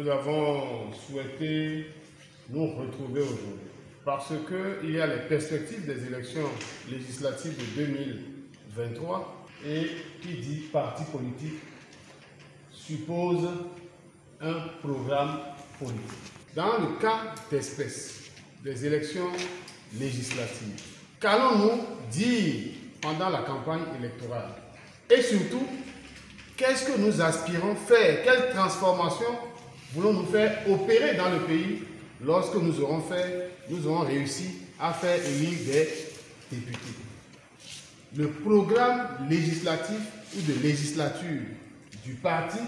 nous avons souhaité nous retrouver aujourd'hui parce qu'il y a les perspectives des élections législatives de 2023 et qui dit parti politique suppose un programme politique. Dans le cas d'espèce des élections législatives, qu'allons-nous dire pendant la campagne électorale? Et surtout, qu'est-ce que nous aspirons faire? Quelle transformation voulons-nous faire opérer dans le pays lorsque nous aurons réussi à faire élire des députés? Le programme législatif ou de législature du parti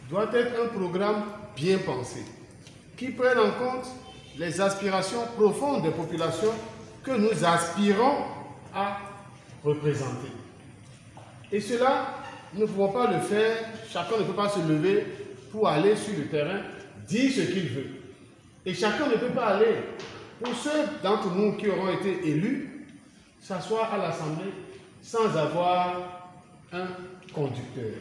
doit être un programme bien pensé, qui prenne en compte les aspirations profondes des populations que nous aspirons à représenter. Et cela, nous ne pouvons pas le faire, chacun ne peut pas se lever pour aller sur le terrain, dire ce qu'il veut. Et chacun ne peut pas aller, pour ceux d'entre nous qui auront été élus, s'asseoir à l'Assemblée sans avoir un conducteur,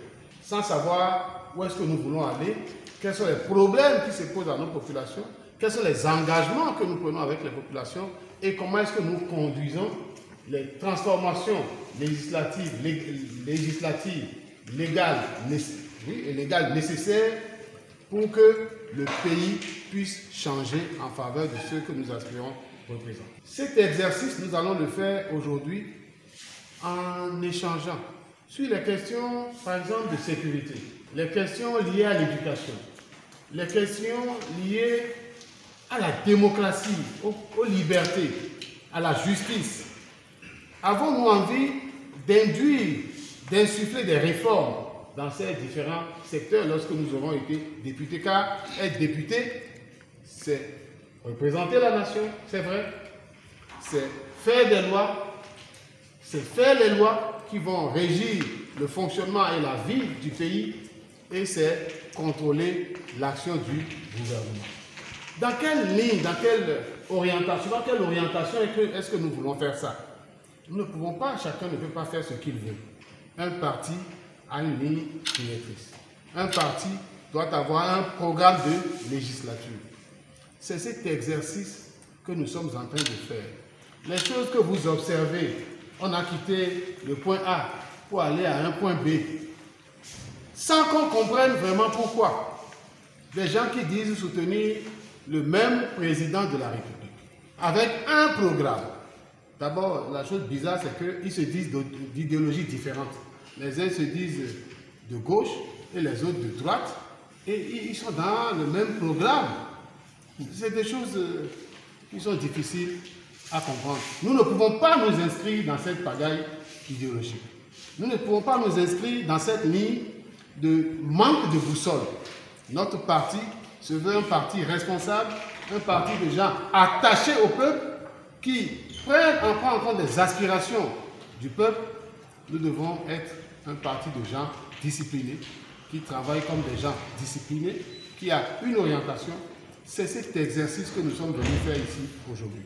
sans savoir où est-ce que nous voulons aller, quels sont les problèmes qui se posent à nos populations, quels sont les engagements que nous prenons avec les populations et comment est-ce que nous conduisons les transformations législatives, légales et légales nécessaires pour que le pays puisse changer en faveur de ceux que nous aspirons représenter. Cet exercice, nous allons le faire aujourd'hui en échangeant sur les questions, par exemple, de sécurité, les questions liées à l'éducation, les questions liées à la démocratie, aux libertés, à la justice. Avons-nous envie d'insuffler des réformes dans ces différents secteurs lorsque nous aurons été députés? Car être député, c'est représenter la nation, c'est vrai. C'est faire des lois, c'est faire les lois qui vont régir le fonctionnement et la vie du pays, et c'est contrôler l'action du gouvernement. Dans quelle ligne, dans quelle orientation est-ce que nous voulons faire ça? Nous ne pouvons pas, chacun ne peut pas faire ce qu'il veut. Un parti a une ligne directrice. Un parti doit avoir un programme de législature. C'est cet exercice que nous sommes en train de faire. Les choses que vous observez, on a quitté le point A pour aller à un point B, sans qu'on comprenne vraiment pourquoi. Des gens qui disent soutenir le même président de la République, avec un programme. D'abord, la chose bizarre, c'est qu'ils se disent d'idéologies différentes. Les uns se disent de gauche et les autres de droite, et ils sont dans le même programme. C'est des choses qui sont difficiles à comprendre. Nous ne pouvons pas nous inscrire dans cette pagaille idéologique. Nous ne pouvons pas nous inscrire dans cette ligne de manque de boussole. Notre parti se veut un parti responsable, un parti de gens attachés au peuple, qui prennent en compte les aspirations du peuple. Nous devons être un parti de gens disciplinés, qui travaillent comme des gens disciplinés, qui a une orientation. C'est cet exercice que nous sommes venus faire ici aujourd'hui.